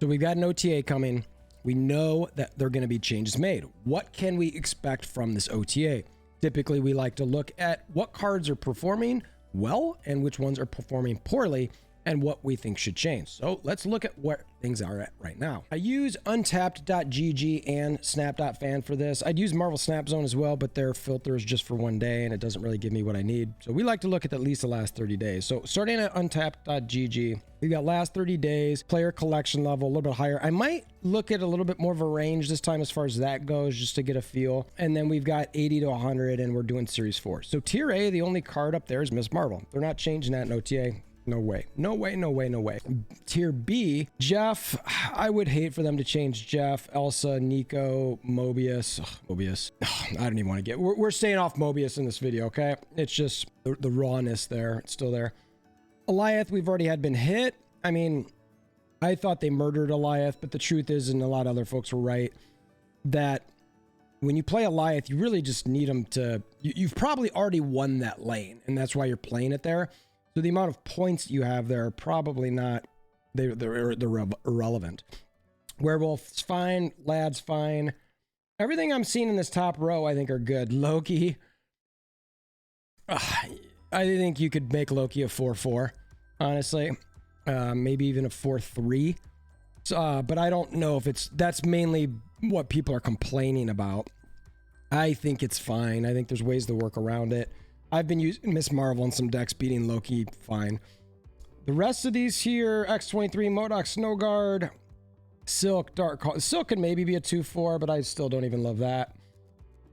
So we've got an OTA coming. We know that there are going to be changes made. What can we expect from this OTA? Typically, we like to look at what cards are performing well and which ones are performing poorly and what we think should change. So let's look at where things are at right now. I use Untapped.gg and Snap.fan for this. I'd use Marvel Snap Zone as well, but their filter is just for one day and it doesn't really give me what I need. So we like to look at least the last 30 days. So starting at Untapped.gg, we got last 30 days, player collection level, a little bit higher. I might look at a little bit more of a range this time as far as that goes, just to get a feel. And then we've got 80 to 100 and we're doing Series 4. So Tier A, the only card up there is Miss Marvel. They're not changing that in OTA. No way. No way, no way, no way. Tier B, Jeff. I would hate for them to change Jeff, Elsa, Nico, Mobius. Ugh, Mobius. Ugh, I don't even want to get... We're staying off Mobius in this video, okay? It's just the rawness there. It's still there. Eliath, we've already had been hit. I mean, I thought they murdered Eliath, but the truth is, and a lot of other folks were right, that when you play Eliath, you really just need them to... You've probably already won that lane, and that's why you're playing it there. So the amount of points you have there are probably not, they're irrelevant. Werewolf's fine, Lad's fine. Everything I'm seeing in this top row I think are good. Loki, I think you could make Loki a 4-4, honestly. Maybe even a 4-3. But I don't know if that's mainly what people are complaining about. I think it's fine. I think there's ways to work around it. I've been using Miss Marvel in some decks, beating Loki fine. The rest of these here, X23, MODOK, Snowguard, Silk, Dark... Silk could maybe be a 2-4, but I still don't even love that.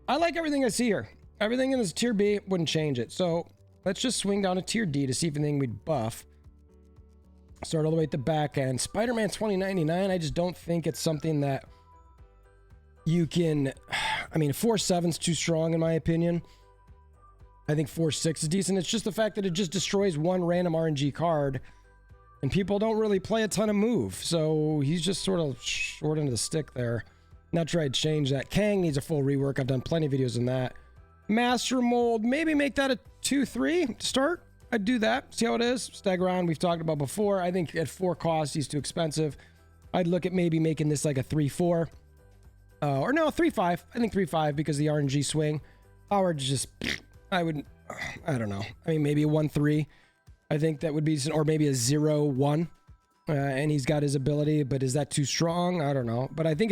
I like everything I see here. Everything in this Tier B wouldn't change it. So let's just swing down to Tier D to see if anything we'd buff. Start all the way at the back end. Spider-Man 2099, I just don't think it's something that you can... I mean, 4-7's too strong in my opinion. I think 4-6 is decent. It's just the fact that it just destroys one random RNG card and people don't really play a ton of move. So he's just sort of short into the stick there. Not sure I'd change that. Kang needs a full rework. I've done plenty of videos on that. Master Mold, maybe make that a 2-3 to start. I'd do that. See how it is. Stegron, we've talked about before. I think at 4 costs, he's too expensive. I'd look at maybe making this like a 3-4. Or no, 3-5. I think 3-5 because the RNG swing. Howard just... I don't know. I mean, maybe a 1-3. I think that would be, or maybe a 0-1. And he's got his ability, but is that too strong? I don't know. But I think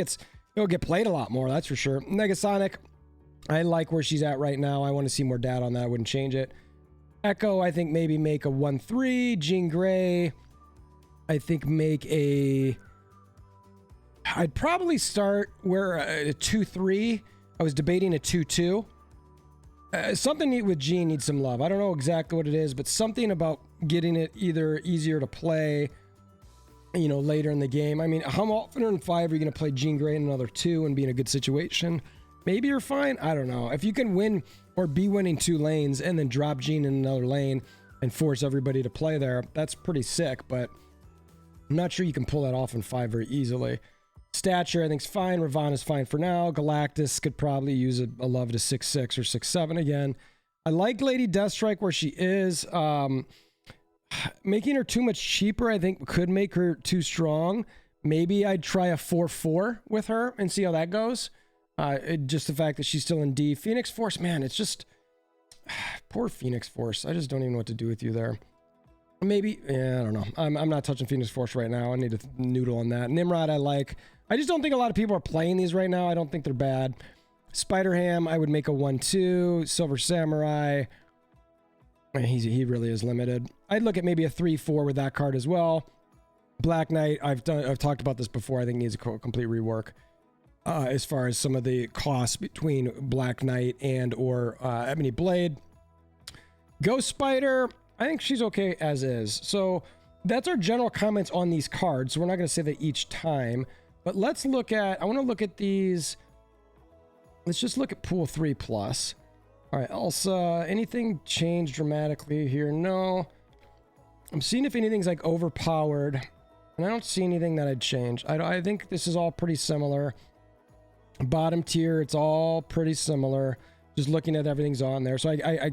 it'll get played a lot more, that's for sure. Negasonic, I like where she's at right now. I want to see more data on that. I wouldn't change it. Echo, I think maybe make a 1-3. Jean Grey, I think make a... I'd probably start where a 2-3. I was debating a 2-2. Something with Jean needs some love. I don't know exactly what it is, but something about getting it either easier to play, you know, later in the game. I mean, how often in 5 are you going to play Jean Grey in another 2 and be in a good situation? Maybe you're fine. I don't know. If you can win or be winning 2 lanes and then drop Jean in another lane and force everybody to play there, that's pretty sick, but I'm not sure you can pull that off in 5 very easily. Stature, I think, is fine. Ravana's fine for now. Galactus could probably use a love to 6-6 or 6-7 again. I like Lady Deathstrike where she is. Making her too much cheaper, I think, could make her too strong. Maybe I'd try a 4-4 with her and see how that goes. Just the fact that she's still in D. Phoenix Force, man, it's just... Poor Phoenix Force. I just don't even know what to do with you there. Maybe, yeah, I don't know. I'm not touching Phoenix Force right now. I need to noodle on that. Nimrod, I like. I just don't think a lot of people are playing these right now. I don't think they're bad. Spider-Ham, I would make a 1-2. Silver Samurai, he really is limited. I'd look at maybe a 3-4 with that card as well. Black Knight, I've talked about this before. I think needs a complete rework as far as some of the costs between Black Knight and or Ebony Blade. Ghost Spider, I think she's okay as is. So that's our general comments on these cards. So we're not going to say that each time, but let's look at, I want to look at these. Let's just look at pool 3+. All right, Elsa, anything changed dramatically here? No. I'm seeing if anything's like overpowered, and I don't see anything that I'd change. I think this is all pretty similar. Bottom tier, it's all pretty similar. Just looking at everything's on there. So I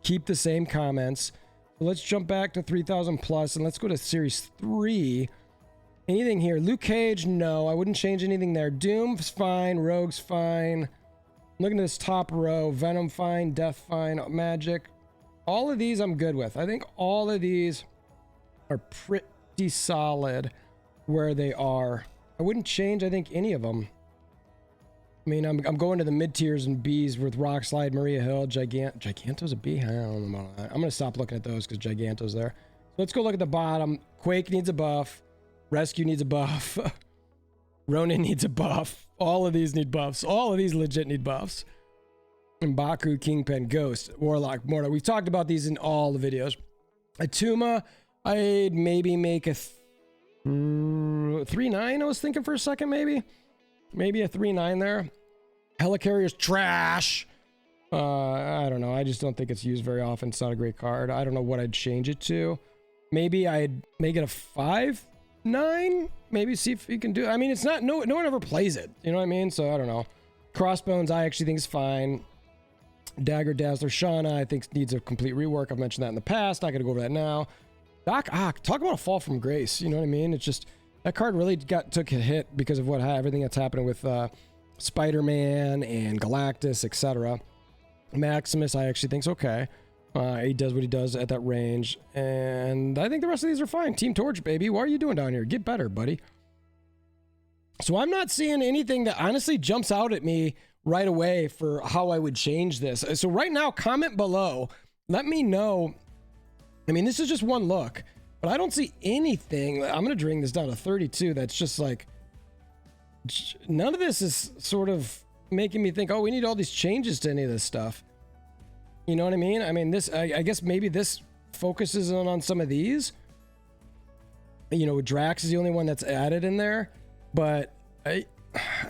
keep the same comments. So let's jump back to 3,000 plus and let's go to series 3. Anything here? Luke Cage, no. I wouldn't change anything there. Doom's fine. Rogue's fine. Looking at this top row. Venom fine. Death fine. Magic. All of these I'm good with. I think all of these are pretty solid where they are. I wouldn't change, I think, any of them. I mean, I'm going to the mid-tiers and Bs with Rock Slide, Maria Hill, Giganto's a B? I don't know about that. I'm going to stop looking at those because Giganto's there. So let's go look at the bottom. Quake needs a buff. Rescue needs a buff. Ronin needs a buff. All of these need buffs. All of these legit need buffs. M'Baku, Kingpin, Ghost, Warlock, Mortal. We've talked about these in all the videos. Atuma, I'd maybe make a 3-9, I was thinking for a second, maybe. Maybe a 3-9 there. Helicarrier's trash. I don't know. I just don't think it's used very often. It's not a great card. I don't know what I'd change it to. Maybe I'd make it a 5-9. Maybe see if you can do it. I mean, it's not, no one ever plays it. You know what I mean? So I don't know. Crossbones, I actually think is fine. Dagger Dazzler Shauna, I think needs a complete rework. I've mentioned that in the past. Not going to go over that now. Doc Ock, talk about a fall from grace. You know what I mean? It's just, that card really took a hit because of everything that's happening with Spider-Man and Galactus, etc. Maximus, I actually think's okay. He does what he does at that range. And I think the rest of these are fine. Team Torch, baby. What are you doing down here? Get better, buddy. So I'm not seeing anything that honestly jumps out at me right away for how I would change this. So right now, comment below. Let me know. I mean, this is just one look, but I don't see anything. I'm going to bring this down to 32. That's just like, none of this is sort of making me think, oh, we need all these changes to any of this stuff. You know what I mean? I mean, this, I guess maybe this focuses on some of these. You know, Drax is the only one that's added in there, but I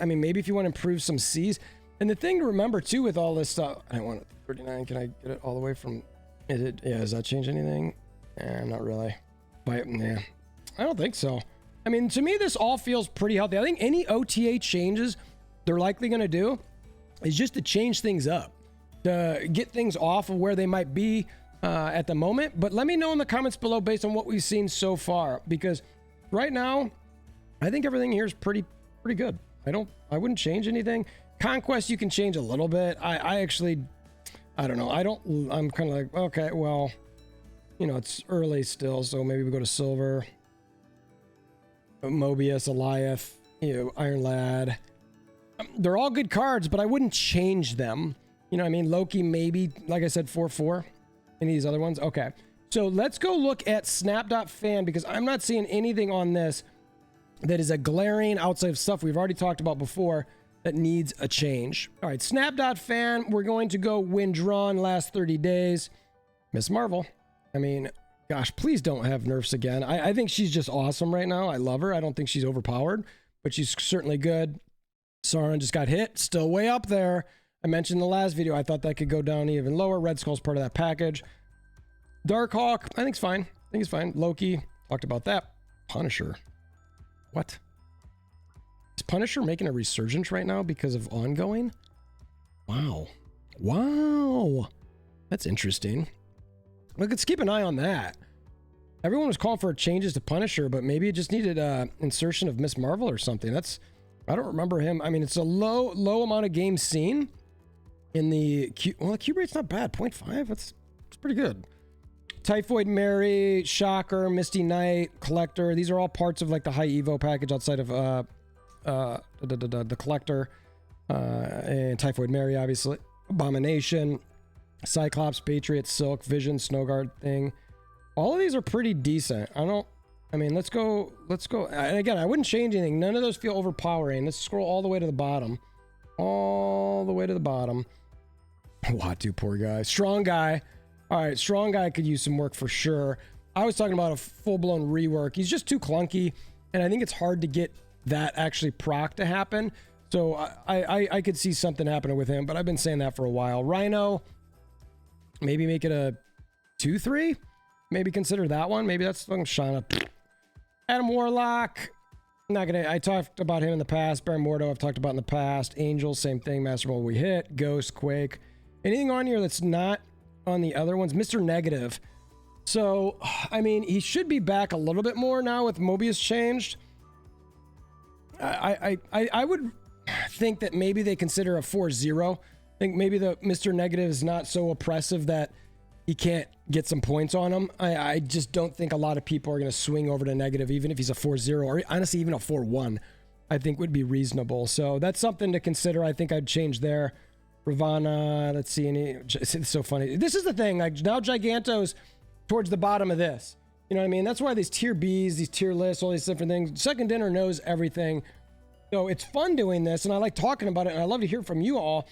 mean, maybe if you want to improve some C's. And the thing to remember too with all this stuff, I want it 39. Can I get it all the way from? Yeah, does that change anything? Not really. But yeah, I don't think so. I mean, to me, this all feels pretty healthy. I think any OTA changes they're likely going to do is just to change things up, to get things off of where they might be at the moment. But let me know in the comments below based on what we've seen so far, because right now, I think everything here is pretty good. I wouldn't change anything. Conquest, you can change a little bit. I actually, I don't know. I'm kind of like, okay, well, you know, it's early still, so maybe we go to Silver. Mobius, Eliath, you know, Iron Lad. They're all good cards, but I wouldn't change them. You know what I mean? Loki, maybe, like I said, 4/4. Any of these other ones? Okay. So let's go look at Snap.fan, because I'm not seeing anything on this that is a glaring outside of stuff we've already talked about before that needs a change. All right, Snap.fan, we're going to go win drawn last 30 days. Miss Marvel. I mean, gosh, please don't have nerfs again. I think she's just awesome right now. I love her. I don't think she's overpowered, but she's certainly good. Sauron just got hit. Still way up there. I mentioned in the last video, I thought that could go down even lower. Red Skull's part of that package. Darkhawk, I think it's fine. I think it's fine. Loki, talked about that. Punisher. What? Is Punisher making a resurgence right now because of ongoing? Wow. Wow. That's interesting. Look, let's keep an eye on that. Everyone was calling for changes to Punisher, but maybe it just needed insertion of Miss Marvel or something. I don't remember him. I mean, it's a low amount of games seen in the the cube rate's not bad. 0.5. It's pretty good. Typhoid Mary, Shocker, Misty Knight, Collector. These are all parts of like the high Evo package outside of the Collector and Typhoid Mary, obviously. Abomination, Cyclops, Patriot, Silk, Vision, Snowguard thing. All of these are pretty decent. I mean, let's go. And again, I wouldn't change anything. None of those feel overpowering. Let's scroll all the way to the bottom. All the way to the bottom. Watu, poor guy. Strong guy. All right, strong guy could use some work for sure. I was talking about a full-blown rework. He's just too clunky, and I think it's hard to get that actually proc to happen. So I could see something happening with him, but I've been saying that for a while. Rhino, maybe make it a 2/3. Maybe consider that one. Maybe that's fucking Shauna. Adam Warlock. I'm not gonna. I talked about him in the past. Baron Mordo, I've talked about in the past. Angel, same thing. Master Mold, we hit. Ghost, Quake. Anything on here that's not on the other ones? Mr. Negative. So, I mean, he should be back a little bit more now with Mobius changed. I would think that maybe they consider a 4-0. I think maybe the Mr. Negative is not so oppressive that he can't get some points on him. I just don't think a lot of people are going to swing over to negative, even if he's a 4-0 or honestly even a 4-1. I think would be reasonable. So that's something to consider. I think I'd change there. Ravana, let's see. It's so funny. This is the thing. Like now Giganto's towards the bottom of this. You know what I mean? That's why these tier Bs, these tier lists, all these different things. Second Dinner knows everything. So it's fun doing this, and I like talking about it, and I love to hear from you all.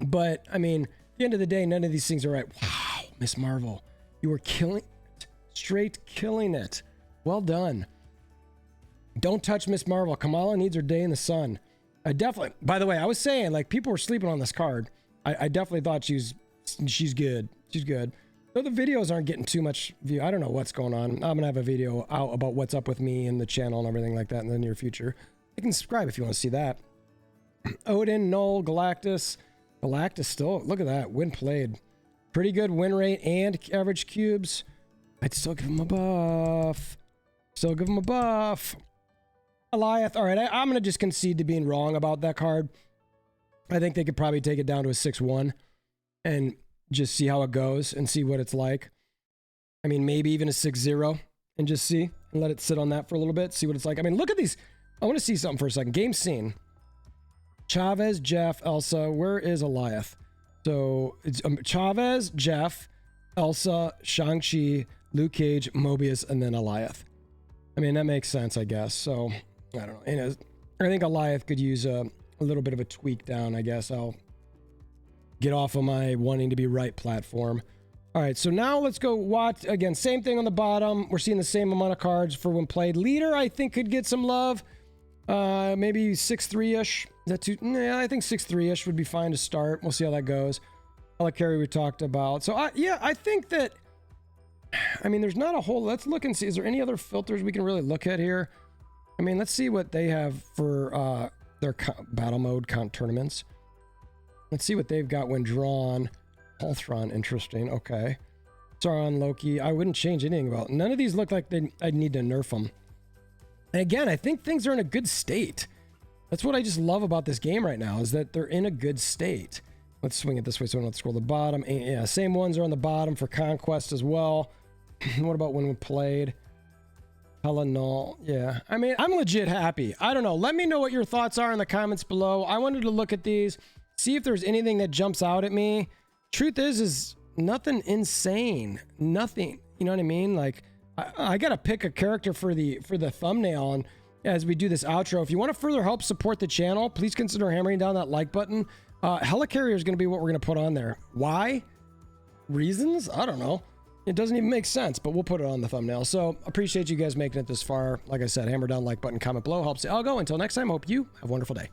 But, I mean, at the end of the day, none of these things are right. Wow, Miss Marvel, you were killing it. Straight killing it. Well done. Don't touch Miss Marvel. Kamala needs her day in the sun. I definitely, by the way, I was saying, like, people were sleeping on this card. I definitely thought she's good. She's good. Though the videos aren't getting too much view. I don't know what's going on. I'm going to have a video out about what's up with me and the channel and everything like that in the near future. You can subscribe if you want to see that. Odin, Null, Galactus. Galactus still, look at that. Win played. Pretty good win rate and average cubes. I'd still give him a buff. Still give him a buff. Goliath. All right, I'm going to just concede to being wrong about that card. I think they could probably take it down to a 6-1 and just see how it goes and see what it's like. I mean, maybe even a 6-0 and just see and let it sit on that for a little bit. See what it's like. I mean, look at these. I want to see something for a second. Game scene. Chavez, Jeff, Elsa. Where is Goliath? So it's Chavez, Jeff, Elsa, Shang-Chi, Luke Cage, Mobius, and then Goliath. I mean, that makes sense, I guess. So, I don't know. And I think Goliath could use a little bit of a tweak down, I guess. I'll get off of my wanting to be right platform. All right, so now let's go watch. Again, same thing on the bottom. We're seeing the same amount of cards for when played. Leader, I think, could get some love. Maybe 6-3-ish. Is that too? Yeah, I think 6-3-ish would be fine to start. We'll see how that goes. Helicarrier we talked about. So, yeah, I think that... I mean, there's not a whole... Let's look and see. Is there any other filters we can really look at here? I mean, let's see what they have for their battle mode count tournaments. Let's see what they've got when drawn. Ultron, interesting. Okay. Sauron, Loki. I wouldn't change anything about... None of these look like I'd need to nerf them. And again, I think things are in a good state. That's what I just love about this game right now, is that they're in a good state. Let's swing it this way so I don't have to scroll to the bottom. And yeah, same ones are on the bottom for Conquest as well. What about when we played? Hella null. Yeah. I mean, I'm legit happy. I don't know. Let me know what your thoughts are in the comments below. I wanted to look at these, see if there's anything that jumps out at me. Truth is nothing insane. Nothing. You know what I mean? Like, I gotta pick a character for the thumbnail, and as we do this outro, if you want to further help support the channel, please consider hammering down that like button. Helicarrier is going to be what we're going to put on there. Why? Reasons? I don't know. It doesn't even make sense, but we'll put it on the thumbnail. So appreciate you guys making it this far. Like I said, hammer down like button, comment below, helps it all go. Until next time, hope you have a wonderful day.